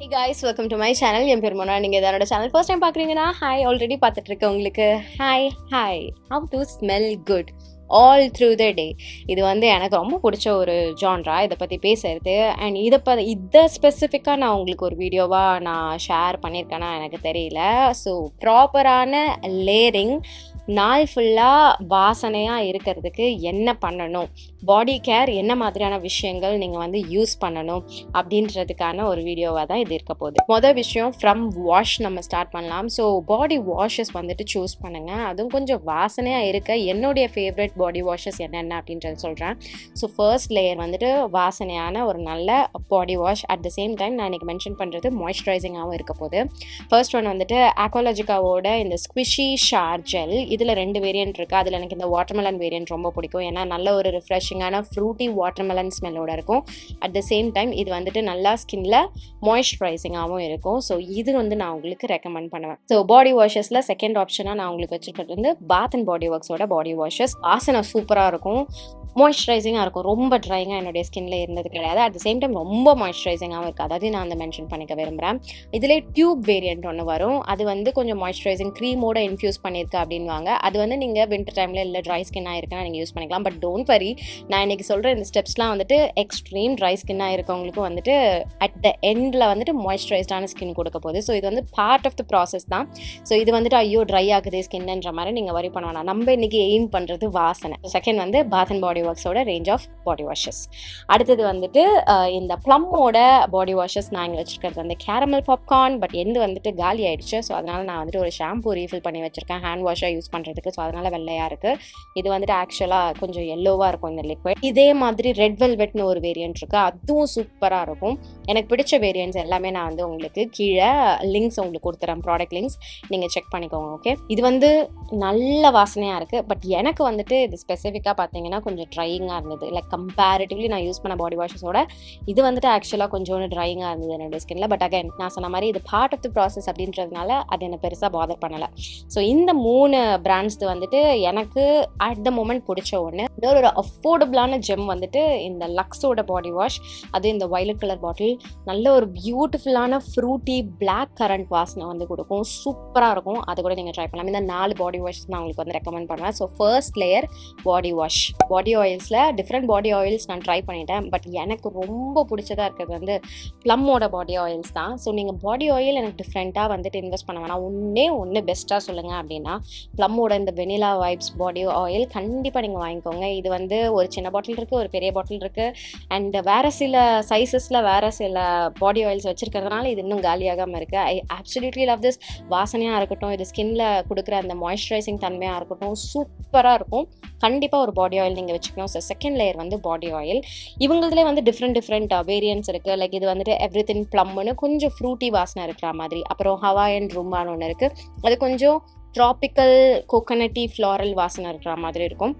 Hey guys, welcome to my channel. என் பேர் மோனா. நீங்க இதோட சேனல் ஃபர்ஸ்ட் டைம் பார்க்குறீங்கன்னா ஹாய் ஆல்ரெடி பார்த்துட்டு இருக்கேன் உங்களுக்கு hi how to smell good all through the day. இது எனக்கு ரொம்ப பிடிச்ச ஒரு ஜான்ரா. இதை பற்றி பேசுறது அண்ட் இதை ஸ்பெசிஃபிக்காக நான் உங்களுக்கு ஒரு வீடியோவாக நான் ஷேர் பண்ணியிருக்கேன்னா எனக்கு தெரியல. ஸோ ப்ராப்பரான லேயரிங் நாள் ஃபுல்லாக வாசனையாக இருக்கிறதுக்கு என்ன பண்ணணும், பாடி கேர் என்ன மாதிரியான விஷயங்கள் நீங்கள் யூஸ் பண்ணணும் அப்படின்றதுக்கான ஒரு வீடியோவாக தான் இது இருக்க போகுது. மொதல் விஷயம் ஃப்ரம் வாஷ் நம்ம ஸ்டார்ட் பண்ணலாம். ஸோ பாடி வாஷஸ் சூஸ் பண்ணுங்கள். அதுவும் கொஞ்சம் வாசனையாக இருக்க என்னுடைய ஃபேவரட் பாடி வாஷஸ் என்னென்ன அப்படின்றது சொல்கிறேன். ஸோ ஃபர்ஸ்ட் லேயர் வாசனையான ஒரு நல்ல body wash. At the same time நான் இன்றைக்கி மென்ஷன் பண்ணுறது மாய்ஸ்சரைசிங்காகவும் இருக்க போகுது. ஃபர்ஸ்ட் ஒன் ஆக்வாலஜிக்காவோட இந்த ஸ்குவிஷி ஷார் ஜெல். இதில் 2 வேரியன்ட் இருக்குது. அதில் எனக்கு இந்த வாட்டர்மெலன் வேரியன்ட் ரொம்ப பிடிக்கும். ஏன்னா நல்ல ஒரு ரிஃப்ரெஷிங்கான ஃப்ரூட்டி வாட்டர்மெலன் ஸ்மெல்லோட இருக்கும். அட் த சேம் டைம் இது நல்லா ஸ்கின்ல மாய்ஸ்சரைசிங்காகவும் இருக்கும். ஸோ இது நான் உங்களுக்கு ரெக்கமெண்ட் பண்ணுவேன். ஸோ பாடி வாஷஸில் செகண்ட் ஆப்ஷனாக நான் உங்களுக்கு வச்சுருக்கிறது பாத் அண்ட் பாடி ஒர்க்ஸோட பாடி வாஷஸ். வாசனை சூப்பராக இருக்கும், மாய்ஸ்சரைசிங்காக இருக்கும். ரொம்ப ட்ரைங்காக என்னுடைய ஸ்கின்ல இருந்தது கிடையாது. அட் த சேம் டைம் ரொம்ப மாய்ஸ்சரைசிங்காகவும் இருக்குது. அதாவது நான் மென்ஷன் பண்ணிக்க விரும்புகிறேன். இதில் டியூப் வேரியன்ட் ஒன்று வரும். அது கொஞ்சம் மாய்ஸ்சரைசிங் க்ரீமோட இன்ஃபியூஸ் பண்ணியிருக்கு அப்படின்வாங்க. அது நீங்கள் வின்டர் டைமில் இல்லை ட்ரை ஸ்கின்னாக இருக்குன்னா நீங்கள் யூஸ் பண்ணிக்கலாம். பட் டோன்ட் வரி, நான் இன்றைக்கி சொல்கிற இந்த ஸ்டெப்ஸ்லாம் எக்ஸ்ட்ரீம் ட்ரை ஸ்கின்னாக இருக்கவங்களுக்கு அட் த எண்டில் மாய்ஸ்சரைஸ்டான ஸ்கின் கொடுக்க போகுது. ஸோ இது பார்ட் ஆஃப் த ப்ராசஸ் தான். ஸோ இது ஐயோ ட்ரை ஆகுது ஸ்கின்ன்ற மாதிரி நீங்கள் வரி பண்ண வேணாம். நம்ம இன்றைக்கி எய்ம் பண்ணுறது வாசனை. செகண்ட் பாத் அண்ட் பாடி ஒர்க்ஸோட ரேஞ்ச் ஆஃப் பாடி வாஷஸ். அடுத்தது இந்த ப்ளம்மோட பாடி வாஷஸ் நான் இங்கே வச்சிருக்கிறது கேரமல் பாப்கார்ன். பட் காலி ஆயிடுச்சு. ஸோ அதனால் நான் ஒரு ஷாம்பூ ரீஃபில் பண்ணி வச்சிருக்கேன் ஹேண்ட் வாஷாக யூஸ் பண்ணுறதுக்கு. ஸோ அதனால் வெள்ளையாக இருக்குது. இது ஆக்சுவலாக கொஞ்சம் எல்லோவாக இருக்கும் இந்த லிக்விட். இதே மாதிரி ரெட் வெல்வெட்னு ஒரு வேரியன்ட் இருக்குது. அதுவும் சூப்பராக இருக்கும். எனக்கு பிடிச்ச வேரியன்ட்ஸ் எல்லாமே நான் உங்களுக்கு கீழே லிங்க்ஸ் உங்களுக்கு கொடுத்துறேன், ப்ராடக்ட் லிங்க்ஸ், நீங்கள் செக் பண்ணிக்கோங்க. ஓகே, இது நல்ல வாசனையாக இருக்குது. பட் எனக்கு இது ஸ்பெசிஃபிக்காக பார்த்தீங்கன்னா கொஞ்சம் ட்ரையிங்காக இருந்தது. லைக் கம்பேரிட்டிவ்லி நான் யூஸ் பண்ண பாடி வாஷஸோட இது ஆக்சுவலாக கொஞ்சோண்டு ட்ரையிங்காக இருந்தது என்னோட ஸ்கின்ல. பட் அகைன் நான் சொன்ன மாதிரி இது பார்ட் ஆஃப் த ப்ராசஸ் அப்படின்றதுனால அது என்ன பெருசாக பாதர் பண்ணலை. ஸோ இந்த 3 பிராண்ட்ஸ் எனக்கு அட் த மொமெண்ட் பிடிச்ச ஒன்று. இன்னொரு அஃபோர்டபுளான ஜெம் இந்த லக்ஸோட பாடி வாஷ். அது இந்த வயலட் கலர் பாட்டில். நல்ல ஒரு பியூட்டிஃபுல்லான ஃப்ரூட்டி பிளாக் கரண்ட் வாசனை கொடுக்கும். சூப்பராக இருக்கும். அது கூட நீங்கள் ட்ரை பண்ணலாம். இந்த 4 பாடி வாஷ் நான் உங்களுக்கு ரெக்கமெண்ட் பண்ணுவேன். So first layer body wash. Body ஆயில்ஸில் டிஃப்ரெண்ட் பாடி ஆயில்ஸ் நான் ட்ரை பண்ணிட்டேன். பட் எனக்கு ரொம்ப பிடிச்சதாக இருக்கிறது ப்ளம்மோட பாடி ஆயில்ஸ் தான். ஸோ நீங்கள் பாடி ஆயில் எனக்கு டிஃப்ரெண்ட்டாக இன்வெஸ்ட் பண்ண வேணாம். ஒன்று பெஸ்ட்டாக சொல்லுங்கள் அப்படின்னா ப்ளம்மோட இந்த வெனிலா வைப்ஸ் பாடி ஆயில் கண்டிப்பாக நீங்கள் வாங்கிக்கோங்க. இது ஒரு சின்ன பாட்டில் இருக்குது, ஒரு பெரிய பாட்டில் இருக்குது. அண்ட் வேறு சில சைஸஸில் வேறு சில பாடி ஆயில்ஸ் வச்சுருக்கிறதுனால இது இன்னும் காலியாகாமல் இருக்குது. I absolutely love this. வாசனையாக இருக்கட்டும், இது ஸ்கின்ல கொடுக்குற அந்த மாய்ஸ்சரைசிங் தன்மையாக இருக்கட்டும், சூப்பராக இருக்கும். கண்டிப்பாக ஒரு பாடி ஆயில் நீங்கள் வச்சுக்கணும். So second layer body oil. இவங்களதுலேயே டிஃப்ரெண்ட் வேரியன்ட்ஸ் இருக்குது. லைக் இது எவ்ரிதிங் ப்ளம்னு கொஞ்சம் ஃப்ரூட்டி வாசனை இருக்கிற மாதிரி. அப்புறம் ஹவாயன் ரூம்பான்னு ஒன்று இருக்குது. அது கொஞ்சம் ட்ராபிக்கல் கோகனட்டி ஃப்ளாரல் வாசனை இருக்கிற மாதிரி இருக்கும்.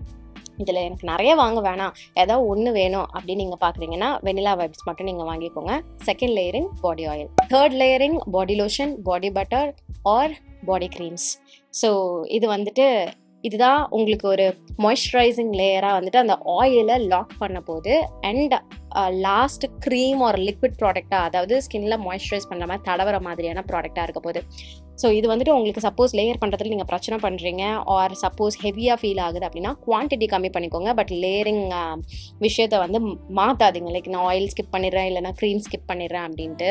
இதில் எனக்கு நிறைய வாங்க வேணாம், ஏதாவது ஒன்று வேணும் அப்படின்னு நீங்கள் பார்க்குறீங்கன்னா வெனிலா வைப்ஸ் மட்டும் நீங்கள் வாங்கிக்கோங்க. Second layering body oil. Third layering body lotion, body butter or body creams. So இது இதுதான் உங்களுக்கு ஒரு மாய்ஸ்சரைசிங் லேயராக அந்த ஆயிலை லாக் பண்ண போகுது. அண்ட் லாஸ்ட் க்ரீம் ஒரு லிக்விட் ப்ராடக்டாக, அதாவது ஸ்கின்ல மாய்ஸ்சரைஸ் பண்ணுற மாதிரி தடவர மாதிரியான ப்ராடக்டாக இருக்க போகுது. ஸோ இது உங்களுக்கு சப்போஸ் லேயர் பண்ணுறதுல நீங்கள் பிரச்சனை பண்ணுறீங்க ஆர் சப்போஸ் ஹெவியாக ஃபீல் ஆகுது அப்படின்னா குவான்டிட்டி கம்மி பண்ணிக்கோங்க. பட் லேயரிங் விஷயத்தை மாற்றாதீங்க. லைக் நான் ஆயில் ஸ்கிப் பண்ணிடுறேன், இல்லைனா க்ரீம் ஸ்கிப் பண்ணிடுறேன் அப்படின்ட்டு.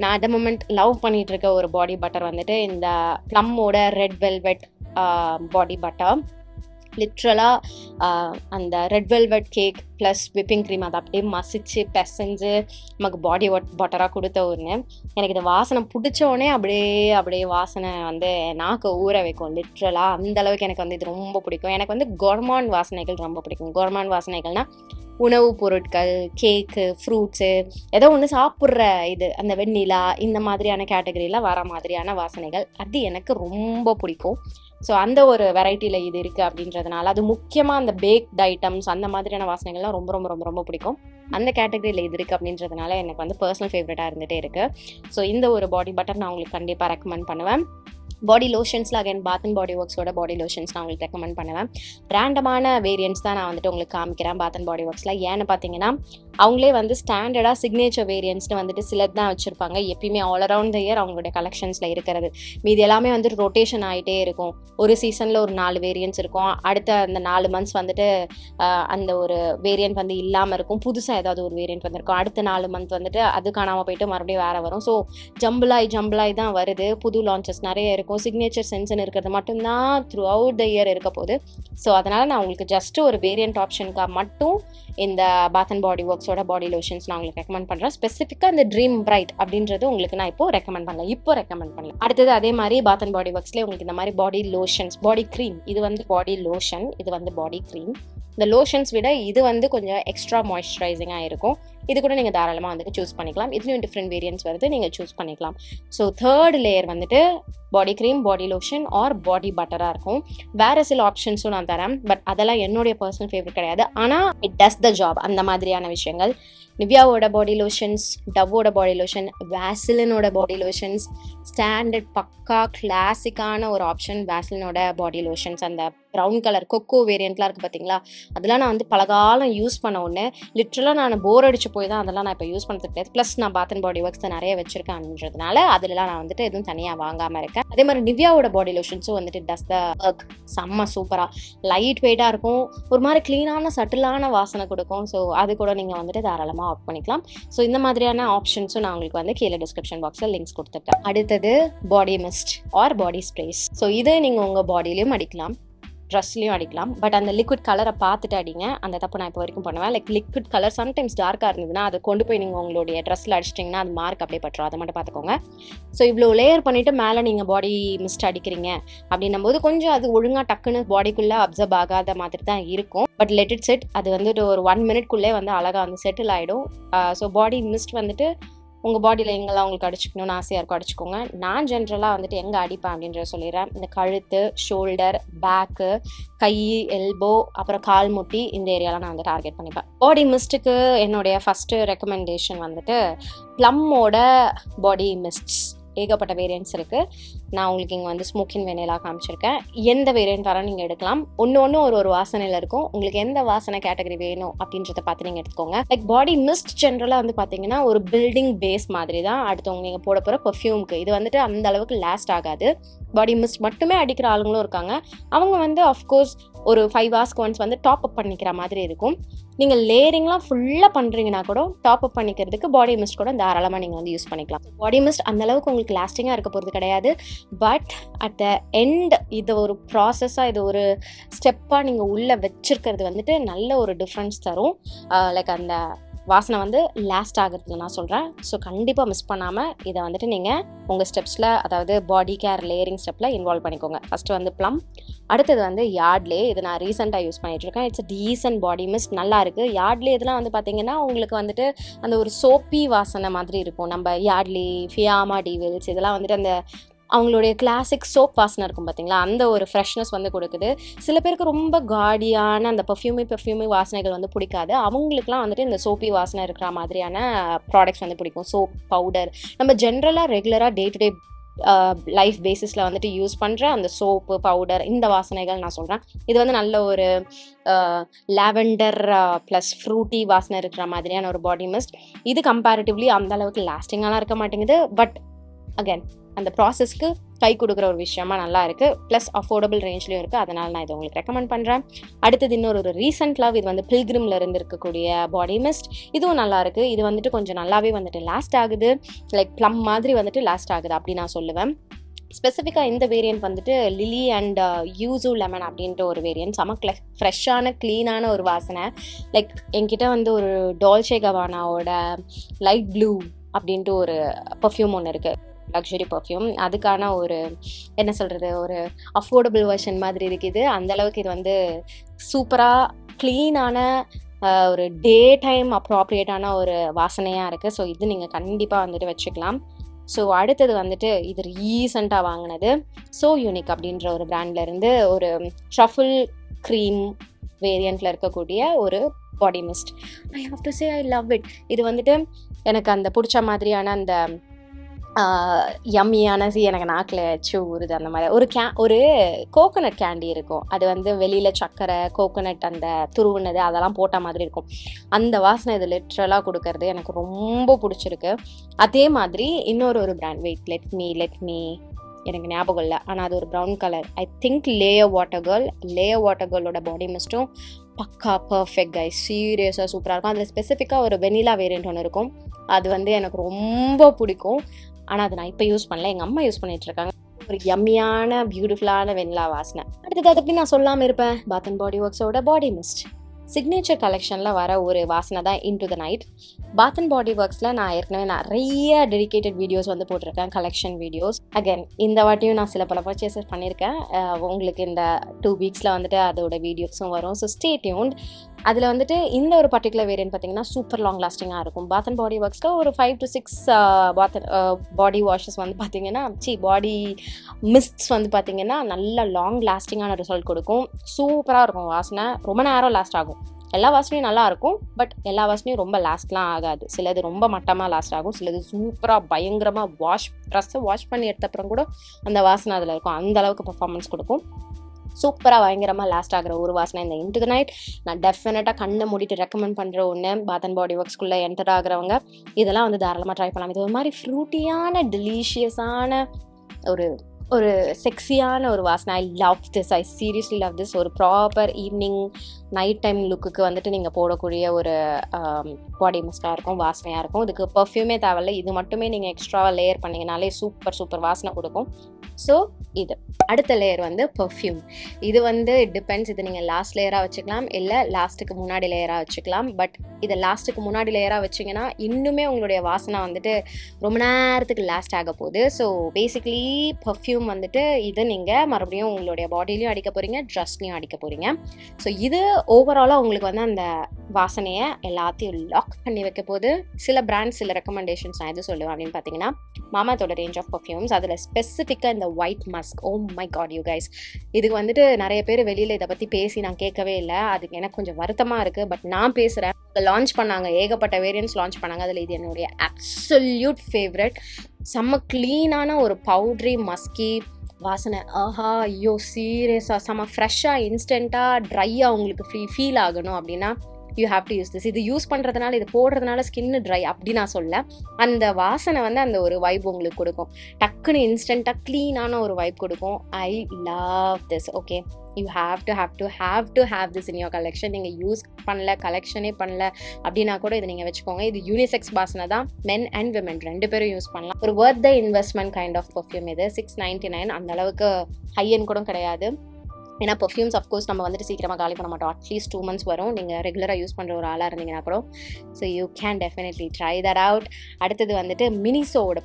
நான் அட் த மொமெண்ட் லவ் பண்ணிகிட்டு இருக்க ஒரு பாடி பட்டர் இந்த ப்ளம்மோட ரெட் வெல்வெட் பாடி பட்டர். லிட்ரலாக அந்த red velvet cake plus whipping cream அதை அப்படியே மசிச்சு பெசஞ்சு நமக்கு பாடி பட்டராக கொடுத்த ஒன்று. எனக்கு இந்த வாசனை பிடிச்சோடனே அப்படியே வாசனை நாக்கு ஊற வைக்கும். லிட்ரலாக அந்தளவுக்கு எனக்கு இது ரொம்ப பிடிக்கும். எனக்கு கோர்மான் வாசனைகள் ரொம்ப பிடிக்கும். கோர்மான் வாசனைகள்னால் உணவுப் பொருட்கள், கேக்கு, ஃப்ரூட்ஸு, ஏதோ ஒன்று சாப்பிட்ற அந்த வெண்ணிலா இந்த மாதிரியான கேட்டகரியில் வர மாதிரியான வாசனைகள் அது எனக்கு ரொம்ப பிடிக்கும். ஸோ அந்த ஒரு வெரைட்டியில் இது இருக்குது அப்படின்றதுனால, அது முக்கியமாக அந்த பேக்ட் ஐட்டம்ஸ் அந்த மாதிரியான வாசனைகள்லாம் ரொம்ப ரொம்ப ரொம்ப ரொம்ப பிடிக்கும். அந்த கேட்டகரியில் இது இருக்குது அப்படின்றதுனால எனக்கு பர்சனல் ஃபேவரட்டாக இருந்துகிட்டே இருக்குது. ஸோ இந்த ஒரு பாடி பட்டர் நான் உங்களுக்கு கண்டிப்பாக ரெக்கமெண்ட் பண்ணுவேன். பாடி லோஷன்ஸில் அகைன் பாத் அண்ட் பாடி ஒர்க்ஸோட பாடி லோஷன்ஸ் நான் உங்களுக்கு ரெக்கமெண்ட் பண்ணுவேன். ரேண்டமான வேரியன்ட்ஸ் தான் நான் உங்களுக்கு காமிக்கிறேன் பாத் அண்ட் பாடி ஒர்க்ஸில். ஏன்னு பார்த்தீங்கன்னா அவங்களே வந்து ஸ்டாண்டர்டாக சிக்னேச்சர் வேரியன்ட்ஸ்னு வந்துட்டு சிலது தான் வச்சுருப்பாங்க. எப்பயுமே ஆல் அரவுண்ட் த இயர் அவங்களுடைய கலெக்ஷன்ஸில் இருக்கிறது. மீது எல்லாமே வந்துட்டு ரொட்டேஷன் ஆகிட்டே இருக்கும். ஒரு சீசனில் ஒரு 4 வேரியன்ட்ஸ் இருக்கும். அடுத்த அந்த 4 மந்த்ஸ் வந்துட்டு அந்த ஒரு வேரியன்ட் வந்து இல்லாமல் இருக்கும். புதுசாக ஏதாவது ஒரு வேரியன்ட் வந்திருக்கும். அடுத்த 4 மந்த் வந்துட்டு அது காணாமல் போயிட்டு மறுபடியும் வேறு வரும். ஸோ ஜம்பிளாய் தான் வருது. புது லான்ச்சஸ் நிறைய இருக்கும். சிக்னேச்சர் சென்ஸ்ன்னு இருக்கிறது மட்டும்தான் த்ரூ அவுட் த இயர் இருக்க போகுது. ஸோ அதனால் நான் உங்களுக்கு ஜஸ்ட் ஒரு வேரியன்ட் ஆப்ஷனுக்காக மட்டும் இந்த பாத் அண்ட் பாடி ஒர்க்ஸோட பாடி லோஷன்ஸ் நான் உங்களுக்கு ரெக்கமெண்ட் பண்ணுறேன். ஸ்பெசிஃபிக்காக இந்த ட்ரீம் பிரைட் அப்படின்றது உங்களுக்கு நான் இப்போ ரெக்கமெண்ட் பண்ணல. அடுத்தது அதே மாதிரி பாத் அண்ட் பாடி ஒர்க்ஸ்லேயே உங்களுக்கு இந்த மாதிரி பாடி லோஷன்ஸ், பாடி க்ரீம், இது வந்து பாடி லோஷன், இது வந்து பாடி க்ரீம். இந்த லோஷன்ஸ் விட இது வந்து கொஞ்சம் எக்ஸ்ட்ரா மாய்ஸ்சரைசிங்காக இருக்கும். இது கூட நீங்கள் தாராளமாக வந்துட்டு சூஸ் பண்ணிக்கலாம். இதுலேயும் டிஃப்ரெண்ட் வேரியன்ட்ஸ் வருது, நீங்கள் சூஸ் பண்ணிக்கலாம். ஸோ தேர்ட் லேயர் வந்துட்டு body cream, body lotion or body பட்டராக இருக்கும். வேறு சில ஆப்ஷன்ஸும் நான் தரேன், பட் அதெல்லாம் என்னுடைய பர்சனல் ஃபேவரட் கிடையாது. ஆனால் இட் டஸ் த ஜாப். அந்த மாதிரியான விஷயங்கள் நிவ்யாவோட பாடி லோஷன்ஸ், டவ்வோட பாடி லோஷன், வேஸ்லினோட பாடி லோஷன்ஸ், ஸ்டாண்டர்ட் பக்கா கிளாசிக்கான ஒரு ஆப்ஷன் வேஸ்லினோட பாடி லோஷன்ஸ். அந்த ப்ரௌன் கலர் கொக்கோ வேரியண்ட்லாம் இருக்குது பார்த்தீங்களா, அதெல்லாம் நான் வந்து பலகாலம் யூஸ் பண்ண ஒன்று. லிட்ரலாக நான் போர் அடிச்சு போய் தான் அதெல்லாம் நான் இப்போ யூஸ் பண்ணுறது கிடையாது. ப்ளஸ் நான் பாத் அண்ட் பாடி ஒர்க்ஸ் நிறைய வச்சிருக்கேன்றதுனால அதிலலாம் நான் வந்துட்டு எதுவும் தனியாக வாங்காமல் இருக்கேன். அதே மாதிரி நிவ்யாவோட பாடி லோஷன்ஸும் வந்துட்டு டஸ் த ஒர்க். செம்ம சூப்பராக லைட் வெயிட்டாக இருக்கும். ஒரு மாதிரி க்ளீனான சட்டிலான வாசனை கொடுக்கும். ஸோ அது கூட நீங்கள் வந்துட்டு தாராளமாக ஆஃப் பண்ணிக்கலாம். ஸோ இந்த மாதிரியான ஆப்ஷன்ஸும் நான் உங்களுக்கு வந்து கீழே டிஸ்கிரிப்ஷன் பாக்ஸில் லிங்க்ஸ் கொடுத்துருக்கேன். அடுத்தது body mist or body spreads. So இதை நீங்கள் உங்கள் பாடியிலையும் அடிக்கலாம், ட்ரெஸ்லையும் அடிக்கலாம். பட் அந்த லிக்விட் கலரை பார்த்துட்டு அடிங்க. அந்த தப்பு நான் இப்போ வரைக்கும் பண்ணுவேன். லைக் லிக்விட் கலர் சம்டைம்ஸ் டார்க்காக இருந்ததுன்னா அதை கொண்டு போய் நீங்கள் உங்களுடைய ட்ரெஸ்ஸில் அடிச்சிட்டிங்கன்னா அது மார்க் அப்படியே பட்டுரும். அதை மட்டும் பார்த்துக்கோங்க. ஸோ இவ்வளோ லேயர் பண்ணிவிட்டு மேலே நீங்கள் பாடி மிஸ்ட் அடிக்கிறீங்க அப்படின்னும் போது கொஞ்சம் அது ஒழுங்காக டக்குன்னு பாடிக்குள்ளே அப்சர்வ் ஆகாத மாதிரி தான் இருக்கும். But let it set. அது வந்துட்டு ஒரு 1 மினிட்குள்ளே வந்து அழகாக வந்து செட்டில் ஆகிடும். ஸோ பாடி மிஸ்ட் வந்துட்டு உங்கள் பாடியில் எங்கெல்லாம் உங்களுக்கு அடிச்சிக்கணும்னு ஆசையாக இருக்கும் அடிச்சுக்கோங்க. நான் ஜென்ரலாக வந்துட்டு எங்கே அடிப்பேன் அப்படின்றத சொல்லிடுறேன். இந்த கழுத்து, ஷோல்டர், பேக்கு, கை, எல்போ, அப்புறம் கால் முட்டி, இந்த ஏரியாலாம் நான் வந்து டார்கெட் பண்ணிப்பேன். பாடி மிஸ்ட்டுக்கு என்னுடைய ஃபஸ்ட்டு ரெக்கமெண்டேஷன் வந்துட்டு ப்ளம்மோட பாடி மிஸ்ட்ஸ். ஏகப்பட்ட வேரியன்ட்ஸ் இருக்குது. நான் உங்களுக்கு இங்கே வந்து ஸ்மோக்கின் வெனிலா காமிச்சிருக்கேன். எந்த வேரியன்ட் வர நீங்கள் எடுக்கலாம். ஒன்று ஒரு வாசனையில் இருக்கும். உங்களுக்கு எந்த வாசனை கேட்டகரி வேணும் அப்படின்றத பார்த்து நீங்கள் எடுத்துக்கோங்க. லைக் பாடி மிஸ்ட் ஜென்ரலாக வந்து பார்த்தீங்கன்னா ஒரு பில்டிங் பேஸ் மாதிரி தான் அடுத்தவங்க நீங்கள் போட போகிற பர்ஃப்யூமுக்கு. இது வந்துட்டு அந்த அளவுக்கு லாஸ்ட் ஆகாது. பாடி மிஸ்ட் மட்டுமே அடிக்கிற ஆளுங்களும் இருக்காங்க. அவங்க வந்து அஃப்கோர்ஸ் ஒரு 5 ஹவர்ஸ்க்கு ஒன்ஸ் வந்து டாப் அப் பண்ணிக்கிற மாதிரி இருக்கும். நீங்கள் லேயரிங்லாம் ஃபுல்லாக பண்ணுறீங்கன்னா கூட டாப் அப் பண்ணிக்கிறதுக்கு பாடி மிஸ்ட் கூட தாராளமாக நீங்கள் வந்து யூஸ் பண்ணிக்கலாம். பாடி மிஸ்ட் அந்தளவுக்கு உங்களுக்கு லாஸ்டிங்காக இருக்க போகிறது கிடையாது. பட் அட் த எண்ட் இது ஒரு ப்ராசஸாக, இது ஒரு ஸ்டெப்பாக நீங்கள் உள்ளே வச்சிருக்கிறது வந்துட்டு நல்ல ஒரு டிஃப்ரென்ஸ் தரும். லைக் அந்த வாசனை வந்து லாஸ்ட் ஆகுறது நான் சொல்கிறேன். ஸோ கண்டிப்பாக மிஸ் பண்ணாமல் இதை வந்துட்டு நீங்கள் உங்கள் ஸ்டெப்ஸில், அதாவது பாடி கேர் லேயரிங் ஸ்டெப்பில் இன்வால்வ் பண்ணிக்கோங்க. ஃபஸ்ட்டு வந்து ப்ளம், அடுத்தது வந்து யார்ட்லே. இது நான் ரீசெண்டாக யூஸ் பண்ணிகிட்ருக்கேன். இட்ஸ் டீசன்ட் பாடி மிஸ்ட், நல்லா இருக்குது. யார்ட்லே இதெல்லாம் வந்து பார்த்திங்கன்னா உங்களுக்கு வந்துட்டு அந்த ஒரு சோப்பி வாசனை மாதிரி இருக்கும். நம்ம யார்ட்லே, ஃபியாமா, டிவில்ஸ் இதெல்லாம் வந்துட்டு அந்த அவங்களுடைய கிளாசிக் சோப் வாசனை இருக்கும் பார்த்தீங்களா, அந்த ஒரு ஃப்ரெஷ்னஸ் வந்து கொடுக்குது. சில பேருக்கு ரொம்ப காடியான அந்த பர்ஃப்யூமி வாசனைகள் வந்து பிடிக்காது. அவங்களுக்குலாம் வந்துட்டு இந்த சோப்பி வாசனை இருக்கிற மாதிரியான ப்ராடக்ட்ஸ் வந்து பிடிக்கும். சோப் பவுடர் நம்ம ஜென்ரலாக ரெகுலராக டே டு டே லைஃப் பேசிஸில் வந்துட்டு யூஸ் பண்ணுற அந்த சோப்பு பவுடர், இந்த வாசனைகள் நான் சொல்கிறேன். இது வந்து நல்ல ஒரு லாவெண்டர் ப்ளஸ் ஃப்ரூட்டி வாசனை இருக்கிற மாதிரியான ஒரு பாடி மிஸ்ட். இது கம்பேரிட்டிவ்லி அந்த அளவுக்கு லாஸ்டிங்காலாம் இருக்க மாட்டேங்குது. பட் அகேன் அந்த ப்ராசஸ்க்கு கை கொடுக்குற ஒரு விஷயமா நல்லா இருக்குது. ப்ளஸ் அஃபோர்டபுள் ரேஞ்ச்லேயும் இருக்குது. அதனால் நான் இதை உங்களுக்கு ரெக்கமெண்ட் பண்ணுறேன். அடுத்தது இன்னொரு ரீசெண்ட் லவ், இது வந்து பில்கிரிமில் இருந்து இருக்கக்கூடிய பாடி மிஸ்ட். இதுவும் நல்லா இருக்குது. இது வந்துட்டு கொஞ்சம் நல்லாவே வந்துட்டு லாஸ்ட் ஆகுது. லைக் ப்ளம் மாதிரி வந்துட்டு லாஸ்ட் ஆகுது அப்படி நான் சொல்லுவேன். ஸ்பெசிஃபிக்காக இந்த வேரியன்ட் வந்துட்டு லிலி அண்ட் யூசு லெமன் அப்படின்ட்டு ஒரு வேரியன்ட். செம ஃப்ரெஷ்ஷான க்ளீனான ஒரு வாசனை. லைக் என்கிட்ட வந்து ஒரு டால்சே கவானாவோட லைட் ப்ளூ அப்படின்ட்டு ஒரு பர்ஃப்யூம் ஒன்று இருக்குது, லக்ஸரி பர்ஃப்யூம். அதுக்கான ஒரு என்ன சொல்கிறது, ஒரு அஃபோர்டபுள் வெர்ஷன் மாதிரி இருக்குது. அந்தளவுக்கு இது வந்து சூப்பராக க்ளீனான ஒரு டே டைம் அப்ராப்ரியேட்டான ஒரு வாசனையாக இருக்குது. ஸோ இது நீங்கள் கண்டிப்பாக வந்துட்டு வச்சுக்கலாம். ஸோ அடுத்தது வந்துட்டு இது ரீசெண்டாக வாங்கினது ஸோ யூனிக் அப்படின்ற ஒரு பிராண்ட்லேருந்து ஒரு ட்ரஃபிள் க்ரீம் வேரியண்ட்டில் இருக்கக்கூடிய ஒரு body mist. I have to say I love it. இது வந்துட்டு எனக்கு அந்த பிடிச்ச மாதிரியான அந்த யம்மியான எனக்கு நாக்கில் வச்சு ஊறுது அந்த மாதிரி. ஒரு கோகோனட் கேண்டி இருக்கும், அது வந்து வெளியில் சக்கரை கோகோனட் அந்த துருவுனது அதெல்லாம் போட்ட மாதிரி இருக்கும். அந்த வாசனை இது லிட்ரலாக கொடுக்கறது எனக்கு ரொம்ப பிடிச்சிருக்கு. அதே மாதிரி இன்னொரு பிராண்ட், வெயிட் லெட் மீ எனக்கு ஞாபகம் இல்லை, ஆனால் அது ஒரு ப்ரௌன் கலர், ஐ திங்க் Watergirlோட பாடி மிஸ்ட்டும் பக்கா பர்ஃபெக்ட் கைஸ், சீரியஸாக சூப்பராக இருக்கும். அதில் ஸ்பெசிஃபிக்காக ஒரு வெனிலா வேரியண்ட் ஒன்று இருக்கும், அது வந்து எனக்கு ரொம்ப பிடிக்கும். ஆனால் அது நான் இப்போ யூஸ் பண்ணல, எங்கள் அம்மா யூஸ் பண்ணிட்டு இருக்காங்க. ஒரு யம்மியான பியூட்டிஃபுல்லான வெனிலா வாசனை. அடுத்தது அதை பற்றி நான் சொல்லாமல் இருப்பேன், பாத் அண்ட் பாடி ஒர்க்ஸோட பாடி மிஸ்ட் சிக்னேச்சர் கலெக்ஷனில் வர ஒரு வாசனை தான் into the night. Bath and body ஒர்க்ஸில் நான் ஏற்கனவே நிறைய டெடிகேட்டட் வீடியோஸ் வந்து போட்டிருக்கேன், கலெக்ஷன் வீடியோஸ். அகைன் இந்த வாட்டியும் நான் சில பல பர்ச்சேசஸ் பண்ணியிருக்கேன். உங்களுக்கு இந்த 2 வீக்ஸில் வந்துட்டு அதோட வீடியோஸும் வரும், ஸோ ஸ்டே டியூன்ட். அதில் வந்துட்டு இந்த ஒரு பர்டிகுலர் வேரியன்ட் பார்த்தீங்கன்னா சூப்பர் லாங் லாஸ்டிங்காக இருக்கும். பாத் அண்ட் பாடி ஒர்க்ஸில் ஒரு 5 to 6 பாடி வாஷஸ் வந்து பார்த்தீங்கன்னா பாடி மிஸ்ட்ஸ் வந்து பார்த்தீங்கன்னா நல்ல லாங் லாஸ்டிங்கான ரிசல்ட் கொடுக்கும். சூப்பராக இருக்கும் வாசனை, ரொம்ப நேரம் லாஸ்ட் ஆகும். எல்லா வாசனையும் நல்லா இருக்கும், பட் எல்லா வாசனையும் ரொம்ப லாஸ்ட்லாம் ஆகாது. சிலது ரொம்ப மட்டமாக லாஸ்ட் ஆகும், சிலது சூப்பராக பயங்கரமாக ட்ரெஸ்ஸை வாஷ் பண்ணி எடுத்தப்புறம் கூட அந்த வாசனை அதில் இருக்கும். அந்த அளவுக்கு பர்ஃபார்மன்ஸ் கொடுக்கும். சூப்பராக பயங்கரமாக லாஸ்ட் ஆகிற ஒரு வாசனை இந்த இன்டு த நைட். நான் டெஃபினட்டாக கண்ணை மூடிட்டு ரெக்கமெண்ட் பண்ணுற ஒன்று, பாத் அண்ட் பாடி ஒர்க்ஸ்குள்ளே என்டர் ஆகிறவங்க இதெல்லாம் வந்து தாராளமாக ட்ரை பண்ணலாம். இது ஒரு மாதிரி ஃப்ரூட்டியான டெலிஷியஸான ஒரு செக்ஸியான ஒரு வாசனை. I love this, I seriously love this. ஒரு ப்ராப்பர் ஈவினிங் நைட் டைம் லுக்குக்கு வந்துட்டு நீங்கள் போடக்கூடிய ஒரு பாடி மிஸ்டாக இருக்கும், வாசனையாக இருக்கும். இதுக்கு பர்ஃப்யூமே தேவையில்லை, இது மட்டுமே நீங்கள் எக்ஸ்ட்ராவாக லேயர் பண்ணிங்கனாலே சூப்பர் வாசனை கொடுக்கும். ஸோ இது அடுத்த லேயர் வந்து பர்ஃப்யூம். இது வந்து டிபெண்ட்ஸ், இது நீங்கள் லாஸ்ட் லேயராக வச்சுக்கலாம், இல்லை லாஸ்ட்டுக்கு முன்னாடி லேயராக வச்சுக்கலாம். பட் இதை லாஸ்ட்டுக்கு முன்னாடி லேயராக வச்சிங்கன்னா இன்னுமே உங்களுடைய வாசனை வந்துட்டு ரொம்ப நேரத்துக்கு லாஸ்ட் ஆக போகுது. ஸோ பேசிக்கலி பர்ஃப்யூம் வந்துட்டு இது நீங்கள் மறுபடியும் உங்களுடைய பாடியிலையும் அடிக்க போகிறீங்க, ட்ரெஸ்லையும் அடிக்க போகிறீங்க. ஸோ இது ஓவராலாக உங்களுக்கு வந்து அந்த வாசனையை எல்லாத்தையும் லாக் பண்ணி வைக்க போது. சில பிராண்ட்ஸ் சில ரெக்கமெண்டேஷன்ஸ் நான் எது சொல்லுவேன் அப்படின்னு பார்த்தீங்கன்னா, மாமாத்தோட ரேஞ்ச் ஆஃப் பர்ஃப்யூம்ஸ், அதில் ஸ்பெசிஃபிக்காக இந்த white musk. Oh my god you guys, இதுக்கு வந்துட்டு நிறைய பேர் வெளியில் இதை பற்றி பேசி நான் கேட்கவே இல்லை, அதுக்கு எனக்கு கொஞ்சம் வருத்தமாக இருக்குது. பட் நான் பேசுகிறேன், லான்ச் பண்ணாங்க, ஏகப்பட்ட வேரியன்ட்ஸ் லான்ச் பண்ணாங்க, அதில் இது என்னுடைய அப்சல்யூட் ஃபேவரட். செம்ம க்ளீனான ஒரு பவுட்ரி மஸ்கி வாசனை. ஆஹா ஐயோ சீரியஸாக செம்ம ஃப்ரெஷ்ஷாக இன்ஸ்டண்ட்டாக ட்ரையாக உங்களுக்கு ஃபீல் ஆகணும் அப்படின்னா you have to use this. இது யூஸ் பண்ணுறதுனால, இது போடுறதுனால ஸ்கின்னு ட்ரை அப்படி நான் சொல்ல, அந்த வாசனை வந்து அந்த ஒரு வைப் உங்களுக்கு கொடுக்கும், டக்குன்னு இன்ஸ்டண்ட்டாக க்ளீனான ஒரு வைப் கொடுக்கும். I love this. Okay, you have to have this in your collection. நீங்கள் யூஸ் பண்ணல, கலெக்ஷனே பண்ணல அப்படின்னா கூட இதை நீங்கள் வச்சுக்கோங்க. இது யூனிசெக்ஸ் வாசனை தான், மென் அண்ட் விமென் 2 பேரும் யூஸ் பண்ணலாம். ஒரு worth the investment kind of perfume இது. 699, அந்த அளவுக்கு ஹை எண்ட் கூட கிடையாது. ஏன்னா பர்ஃப்யூம்ஸ் அஃப்கோர்ஸ் நம்ம வந்துட்டு சீக்கிரமாக காலி பண்ண மாட்டோம், அட்லீஸ்ட் 2 months வரும் நீங்கள் ரெகுலராக யூஸ் பண்ணுற ஒரு ஆளாக இருந்தீங்கன்னா கூட. So you can definitely try that out. அடுத்தது வந்துட்டு மினிசோவோட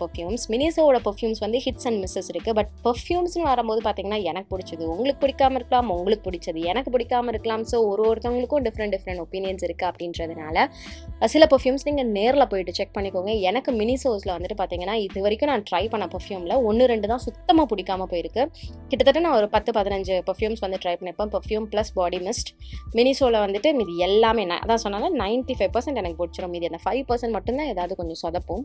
பர்ஃப்யூம்ஸ் வந்து ஹிட்ஸ் அண்ட் மிஸ்ஸஸ் இருக்குது. பட் பர்ஃப்யூம்ஸ்னு வரும்போது பார்த்தீங்கன்னா எனக்கு பிடிச்சது உங்களுக்கு பிடிக்காமல் இருக்கலாம், உங்களுக்கு பிடிச்சது எனக்கு பிடிக்காமல் இருக்கலாம். ஸோ ஒருத்தவங்களுக்கும் டிஃப்ரெண்ட் ஒப்பீனியன்ஸ் இருக்குது. அப்படின்றதுனால சில பர்ஃப்யூம்ஸ் நீங்கள் நேரில் போயிட்டு செக் பண்ணிக்கோங்க. எனக்கு மினிசோஸில் வந்துட்டு பார்த்தீங்கன்னா இது வரைக்கும் நான் ட்ரை பண்ண பர்ஃப்யூமில் 1-2 தான் சுத்தமாக பிடிக்காமல் போயிருக்கு. கிட்டத்தட்ட நான் ஒரு 10-15 பர்ஃப்யூம்ஸ் வந்து ட்ரை பண்ணிப்பேன், பர்ஃப்யூம் ப்ளஸ் பாடி மிஸ்ட். மினிசோவில் வந்துட்டு மீதி எல்லாமே நான் அதான் சொன்னால 95% எனக்கு பிடிச்சிரும், மீதி அந்த 5% மட்டும்தான் ஏதாவது கொஞ்சம் சொதப்பும்.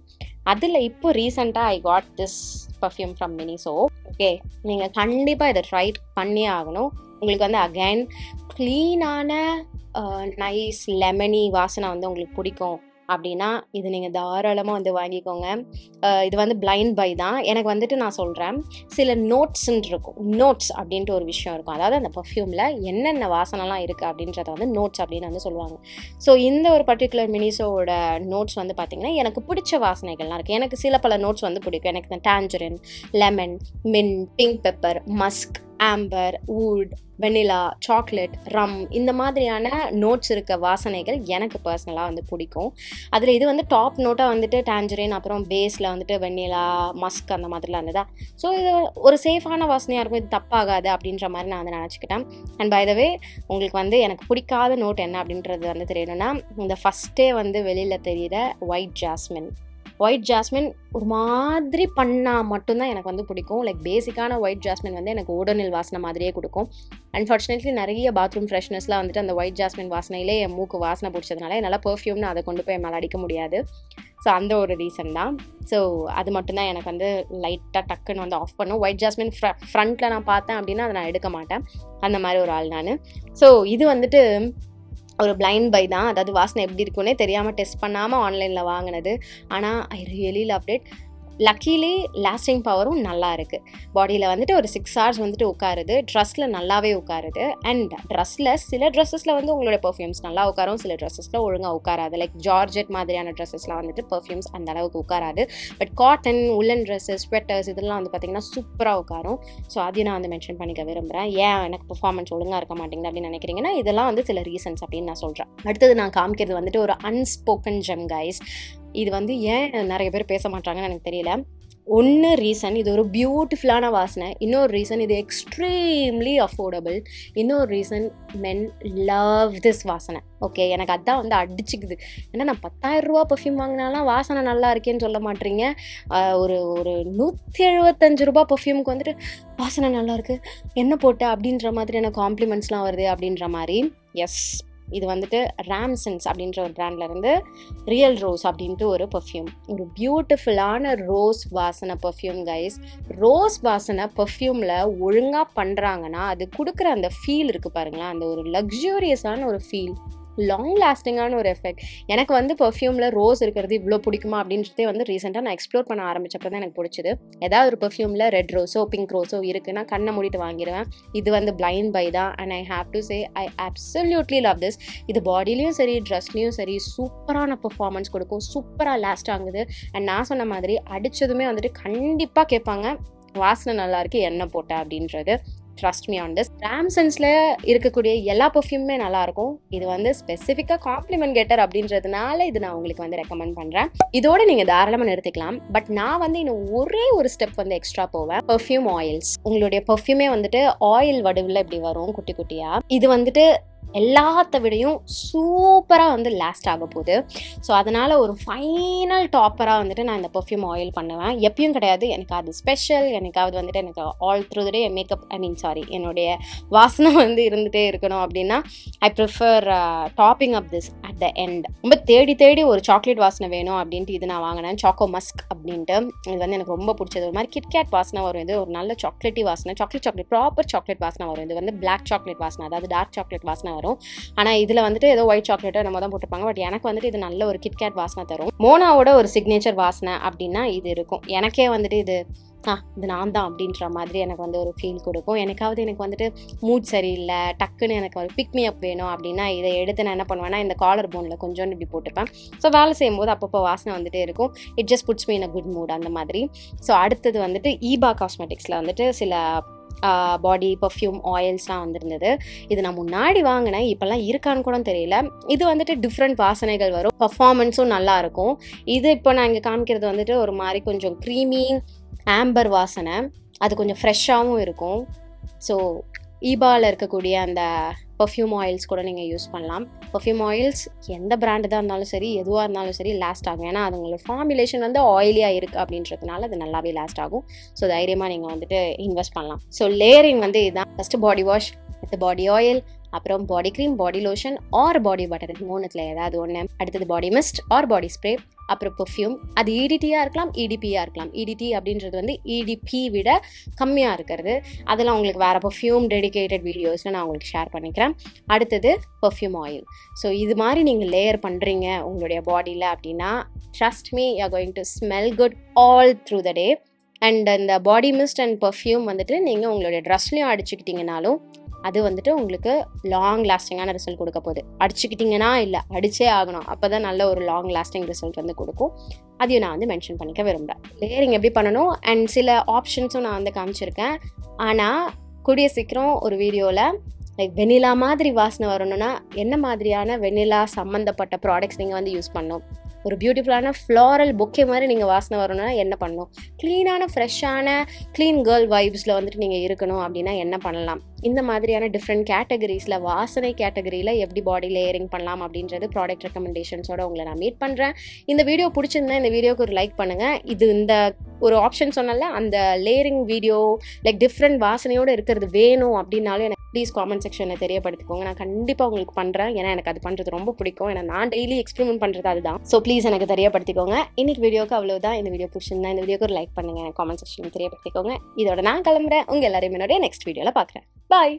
அதில் இப்போ ரீசெண்டாக I got this perfume from மினிசோ. Okay, நீங்கள் கண்டிப்பாக இதை ட்ரை பண்ணியே ஆகணும். உங்களுக்கு வந்து அகைன் க்ளீனான நைஸ் லெமனி வாசனை வந்து உங்களுக்கு பிடிக்கும் அப்படின்னா இது நீங்கள் தாராளமாக வந்து வாங்கிக்கோங்க. இது வந்து பிளைண்ட் பை தான். எனக்கு வந்துட்டு நான் சொல்கிறேன், சில நோட்ஸ்ன்னு இருக்கும், நோட்ஸ் அப்படின்ட்டு ஒரு விஷயம் இருக்கும். அதாவது அந்த பர்ஃப்யூமில் என்னென்ன வாசனைலாம் இருக்குது அப்படின்றத வந்து நோட்ஸ் அப்படின்னு வந்து சொல்லுவாங்க. ஸோ இந்த ஒரு பர்டிகுலர் மினிசோவோட நோட்ஸ் வந்து பார்த்திங்கன்னா எனக்கு பிடிச்ச வாசனைகள்லாம் இருக்குது. எனக்கு சில பல நோட்ஸ் வந்து பிடிக்கும். எனக்கு இந்த tangerine, lemon, mint, pink pepper, musk, amber, wood, vanilla, chocolate, rum, இந்த மாதிரியான நோட்ஸ் இருக்க வாசனைகள் எனக்கு பர்சனலாக வந்து பிடிக்கும். அதில் இது வந்து டாப் நோட்டாக வந்துட்டு டாஞ்சரின், அப்புறம் பேஸில் வந்துட்டு வெனிலா, மஸ்க் அந்த மாதிரிலாம் இருந்ததா. ஸோ இது ஒரு சேஃபான வாசனையாக இருக்கும், இது தப்பாகாது அப்படின்ற மாதிரி நான் வந்து நினச்சிக்கிட்டேன். அண்ட் பை த வே உங்களுக்கு வந்து எனக்கு பிடிக்காத நோட் என்ன அப்படின்றது வந்து தெரியணும்னா, இந்த ஃபஸ்ட்டே வந்து வெளியில் தெரியுற ஒயிட் ஜாஸ்மின். ஒயிட் ஜாஸ்மின் ஒரு மாதிரி பண்ணால் மட்டும்தான் எனக்கு வந்து பிடிக்கும். லைக் பேசிக்கான ஒயிட் ஜாஸ்மின் வந்து எனக்கு ஓடோனில் வாசனை மாதிரியே கொடுக்கும். அன்ஃபார்ச்சுனேட்லி நிறைய பாத்ரூம் ஃப்ரெஷ்னஸ்லாம் வந்துட்டு அந்த ஒயிட் ஜாஸ்மின் வாசனையிலே என் மூக்கு வாசனை பிடிச்சதுனால என்னால் பெர்ஃப்யூம்னு அதை கொண்டு போய் மேலே அடிக்க முடியாது. ஸோ அந்த ஒரு ரீசன் தான். ஸோ அது மட்டும்தான் எனக்கு வந்து லைட்டாக டக்குன்னு வந்து ஆஃப் பண்ணும். ஒயிட் ஜாஸ்மின் ஃப்ரண்ட்டில் நான் பார்த்தேன் அப்படின்னா அதை நான் எடுக்க மாட்டேன். அந்த மாதிரி ஒரு ஆள் நான். ஸோ இது வந்துட்டு ஒரு பிளைண்ட் பை தான். அதாவது வாசனை எப்படி இருக்குன்னே தெரியாமல் டெஸ்ட் பண்ணாமல் ஆன்லைனில் வாங்கினது. ஆனால் I really love it. Luckily lasting பவரும் நல்லா இருக்குது. பாடியில் வந்துட்டு ஒரு 6 hours வந்துட்டு உட்காருது. ட்ரெஸ்ஸில் நல்லாவே உட்காருது. அண்ட் ட்ரெஸ்ஸில் சில ட்ரெஸ்ஸஸில் வந்து உங்களோட பெர்ஃப்யூம்ஸ் நல்லா உட்காரும், சில ட்ரெஸ்ஸஸில் ஒழுங்காக உட்காராது. லைக் ஜார்ஜெட் மாதிரியான ட்ரெஸ்ஸஸ்லாம் வந்துட்டு பெர்ஃப்யூம்ஸ் அந்த அளவுக்கு உட்காராது. But cotton, woollen dresses, sweaters இதெல்லாம் வந்து பார்த்திங்கன்னா சூப்பராக உட்காரும். ஸோ அதையும் நான் வந்து மென்ஷன் பண்ணிக்க விரும்புகிறேன். ஏன் எனக்கு பெர்ஃபார்மன்ஸ் ஒழுங்காக இருக்க மாட்டேங்குது அப்படின்னு நினைக்கிறீங்கன்னா இதெல்லாம் வந்து சில ரீசன்ஸ் அப்படின்னு நான் சொல்கிறேன். அடுத்தது நான் காமிக்கிறது வந்துட்டு ஒரு அன்ஸ்போக்கன் ஜெம் கைஸ். இது வந்து ஏன் நிறைய பேர் பேச மாட்டாங்கன்னு எனக்கு தெரியல. ஒன்று ரீசன் இது ஒரு பியூட்டிஃபுல்லான வாசனை, இன்னொரு ரீசன் இது எக்ஸ்ட்ரீம்லி அஃபோர்டபுள், இன்னொரு ரீசன் மென் லவ் திஸ் வாசனை. ஓகே, எனக்கு அதான் வந்து அடிச்சுக்குது. ஏன்னா நான் 10,000 ரூபா பர்ஃப்யூம் வாங்கினாலாம் வாசனை நல்லா இருக்கேன்னு சொல்ல மாட்டீங்க. ஒரு 175 ரூபா பர்ஃப்யூமுக்கு வந்துட்டு வாசனை நல்லா இருக்கு என்ன போட்ட அப்படின்ற மாதிரியான காம்ப்ளிமெண்ட்ஸ்லாம் வருது அப்படின்ற மாதிரி. எஸ், இது வந்துட்டு ராம்சன்ஸ் அப்படின்ற ஒரு பிராண்ட்லேருந்து ரியல் ரோஸ் அப்படின்ட்டு ஒரு பர்ஃப்யூம். ஒரு பியூட்டிஃபுல்லான ரோஸ் வாசனை பர்ஃப்யூம் கைஸ். ரோஸ் வாசனை பர்ஃப்யூமில் ஒழுங்காக பண்ணுறாங்கன்னா அது கொடுக்குற அந்த ஃபீல் இருக்குது பாருங்களேன், அந்த ஒரு லக்ஸூரியஸான ஒரு ஃபீல், லாங் லாஸ்டிங்கான ஒரு எஃபெக்ட். எனக்கு வந்து பர்ஃப்யூமில் ரோஸ் இருக்கிறது இவ்வளோ பிடிக்குமா அப்படின்றதே வந்து ரீசெண்டாக நான் எக்ஸ்ப்ளோர் பண்ண ஆரம்பிச்சப்போ தான் எனக்கு பிடிச்சது. ஏதாவது ஒரு பர்ஃப்யூமில் ரெட் ரோஸோ பிங்க் ரோஸோ இருக்குன்னா கண்ணை மூடிட்டு வாங்கிடுவேன். இது வந்து பிளைண்ட் பை தான். And I have to say I absolutely love this. இது பாடிலையும் சரி ட்ரெஸ்லையும் சரி சூப்பரான பர்ஃபார்மன்ஸ் கொடுக்கும், சூப்பராக லாஸ்ட் ஆகுது. அண்ட் நான் சொன்ன மாதிரி அடித்ததுமே வந்துட்டு கண்டிப்பாக கேட்பாங்க வாசனை நல்லா இருக்கு என்ன போட்ட அப்படின்றது. Trust me on this. ராம்சன்ஸில் இருக்கக்கூடிய எல்லா பர்ஃப்யூமே நல்லாயிருக்கும். இது வந்து ஸ்பெசிஃபிக்காக காம்ப்ளிமெண்ட் கெட்டர் அப்படின்றதுனால இது நான் உங்களுக்கு வந்து ரெக்கமெண்ட் பண்ணுறேன். இதோட நீங்கள் தாராளமாக நிறுத்திக்கலாம். பட் நான் வந்து இன்னும் ஒரே ஒரு ஸ்டெப் வந்து எக்ஸ்ட்ரா போவேன். Perfume oils. உங்களுடைய பெர்ஃப்யூமே வந்துட்டு ஆயில் வடிவில் இப்படி வரும் குட்டி குட்டியாக. இது வந்துட்டு எல்லாத்த விடையும் சூப்பராக வந்து லாஸ்ட் ஆக போகுது. ஸோ அதனால் ஒரு ஃபைனல் டாப்பராக வந்துட்டு நான் இந்த பெர்ஃப்யூம் ஆயில் பண்ணுவேன். எப்பயும் கிடையாது, எனக்கு அது ஸ்பெஷல். எனக்காவது வந்துட்டு எனக்கு all through the day makeup என்னுடைய வாசனை வந்து இருந்துகிட்டே இருக்கணும் அப்படின்னா I prefer topping up this at the end. ரொம்ப தேடி தேடி ஒரு சாக்லேட் வாசனை வேணும் அப்படின்ட்டு இது நான் வாங்கினேன். சாக்கோ மஸ்க் அப்படின்ட்டு. இது வந்து எனக்கு ரொம்ப பிடிச்சது. ஒரு மாதிரி கிட்கேட் வாசனை வரும். இது ஒரு நல்ல சாக்லேட்டி வாசனை, சாக்லேட் ப்ராப்பர் சாக்லேட் வாசனை வரும். இது வந்து பிளாக் சாக்லேட் வாசனை, அதாவது டார்க் சாக்லேட் வாசனை வரும். ஆனால் இதில் வந்துட்டு ஏதோ ஒயிட் சாக்லேட்டோ நம்ம தான் போட்டிருப்பாங்க. பட் எனக்கு வந்துட்டு இது நல்ல ஒரு கிட்கேட் வாசனை தரும். மோனாவோட ஒரு சிக்னேச்சர் வாசனை அப்படின்னா இது இருக்கும். எனக்கே வந்துட்டு இது நான் தான் அப்படின்ற மாதிரி எனக்கு வந்து ஒரு ஃபீல் கொடுக்கும். எனக்கு வந்துட்டு மூட் சரியில்லை, டக்குன்னு எனக்கு ஒரு பிக் மீ அப் வேணும் அப்படின்னா இதை எடுத்து நான் என்ன பண்ணுவேன்னா இந்த காலர் போனில் கொஞ்சோண்டு இப்படி போட்டுப்பேன். ஸோ வேலை செய்யும்போது அப்பப்போ வாசனை வந்துட்டே இருக்கும். It just puts me in a good mood அந்த மாதிரி. ஸோ அடுத்தது வந்துட்டு ஈபா காஸ்மெட்டிக்ஸில் வந்துட்டு சில பாடி பர்ஃப்யூம் ஆயில்ஸ்லாம் வந்துருந்தது. இது நான் முன்னாடி வாங்கினேன், இப்போல்லாம் இருக்கான்னு கூட தெரியல. இது வந்துட்டு டிஃப்ரெண்ட் வாசனைகள் வரும், பர்ஃபார்மன்ஸும் நல்லா இருக்கும். இது இப்போ நான் இங்கே காமிக்கிறது வந்துட்டு ஒரு மாதிரி கொஞ்சம் க்ரீமி ஆம்பர் வாசனை, அது கொஞ்சம் ஃப்ரெஷ்ஷாகவும் இருக்கும். ஸோ ஈபாவில் இருக்கக்கூடிய அந்த பர்ஃப்யூம் ஆயில்ஸ் கூட நீங்கள் யூஸ் பண்ணலாம். பர்ஃப்யூம் ஆயில்ஸ் எந்த பிராண்டு தான் இருந்தாலும் சரி, எதுவாக இருந்தாலும் சரி லாஸ்ட் ஆகும். ஏன்னா அது உங்களோட ஃபார்முலேஷன் வந்து ஆயிலியாக இருக்குது அப்படின்றதுனால அது நல்லாவே லாஸ்ட் ஆகும். ஸோ தைரியமாக நீங்கள் வந்துட்டு இன்வெஸ்ட் பண்ணலாம். ஸோ லேயரிங் வந்து இதுதான். ஃபஸ்ட்டு பாடி வாஷ், அடுத்து பாடி ஆயில், அப்புறம் body cream, body lotion or body butter, மூணுத்தில் ஏதாவது ஒன்று. அடுத்தது body mist or body spray, அப்புறம் பெர்ஃப்யூம். அது இடிடியாக இருக்கலாம், இடிபியாக இருக்கலாம். இடிடி அப்படின்றது வந்து இடிபி விட கம்மியாக இருக்கிறது. அதெல்லாம் உங்களுக்கு வேறு பெர்ஃப்யூம் டெடிகேட்டட் வீடியோஸில் நான் உங்களுக்கு ஷேர் பண்ணிக்கிறேன். அடுத்தது பெர்ஃப்யூம் ஆயில். ஸோ இது மாதிரி நீங்கள் லேயர் பண்ணுறீங்க உங்களுடைய பாடியில் அப்படின்னா trust me you are going to smell good all through the day. And இந்த பாடி மிஸ்ட் அண்ட் பெர்ஃப்யூம் வந்துட்டு நீங்கள் உங்களுடைய ட்ரெஸ்லையும் அடிச்சுக்கிட்டிங்கனாலும் அது வந்துட்டு உங்களுக்கு லாங் லாஸ்டிங்கான ரிசல்ட் கொடுக்க போகுது. அடிச்சுக்கிட்டிங்கன்னா இல்லை, அடிச்சே ஆகணும், அப்போ தான் நல்ல ஒரு லாங் லாஸ்டிங் ரிசல்ட் வந்து கொடுக்கும். அதையும் நான் வந்து மென்ஷன் பண்ணிக்க விரும்புகிறேன். லேயரிங் எப்படி பண்ணணும் அண்ட் சில ஆப்ஷன்ஸும் நான் வந்து காமிச்சிருக்கேன். ஆனால் கூடிய சீக்கிரம் ஒரு வீடியோவில் லைக் வெனிலா மாதிரி வாசனை வரணும்னா என்ன மாதிரியான வெனிலா சம்மந்தப்பட்ட ப்ராடக்ட்ஸ் நீங்கள் வந்து யூஸ் பண்ணணும், ஒரு பியூட்டிஃபுல்லான ஃப்ளாரல் பொக்கே மாதிரி நீங்கள் வாசனை வரணும்னா என்ன பண்ணணும், க்ளீனான ஃப்ரெஷ்ஷான க்ளீன் கேர்ள் வைப்ஸில் வந்துட்டு நீங்கள் இருக்கணும் அப்படின்னா என்ன பண்ணலாம், இந்த மாதிரியான டிஃப்ரெண்ட் கேட்டகரிஸில் வாசனை கேட்டகரியில் எப்படி பாடி லேயரிங் பண்ணலாம் அப்படின்றது ப்ராடக்ட் ரெக்கமெண்டேஷன்ஸோட உங்களை நான் மீட் பண்ணுறேன். இந்த வீடியோ பிடிச்சிருந்தா இந்த வீடியோக்கு ஒரு லைக் பண்ணுங்கள். இது இந்த ஒரு ஆப்ஷன் சொன்னால அந்த லேயரிங் வீடியோ லைக் டிஃப்ரெண்ட் வாசனையோடு இருக்கிறது வேணும் அப்படின்னாலும் எனக்கு ப்ளீஸ் காமெண்ட் செக்ஷனில் தெரியப்படுத்திக்கோங்க. நான் கண்டிப்பாக உங்களுக்கு பண்ணுறேன். ஏன்னா எனக்கு அது பண்ணுறது ரொம்ப பிடிக்கும். ஏன்னா நான் டெய்லி எக்ஸ்பெரிமெண்ட் பண்ணுறது அதுதான். ஸோ ப்ளீஸ் எனக்கு தெரியப்படுத்திக்கோங்க. இன்னைக்கு வீடியோக்கு அவ்வளோதான். இந்த வீடியோ பிடிச்சிருந்தா இந்த வீடியோக்கு ஒரு லைக் பண்ணுங்கள், காமெண்ட் செக்ஷனில் தெரியப்படுத்திக்கோங்க. இதோட நான் கிளம்புறேன். உங்கள் எல்லாரையும் என்னுடைய நெக்ஸ்ட் வீடியோவில் பார்க்குறேன். பாய்.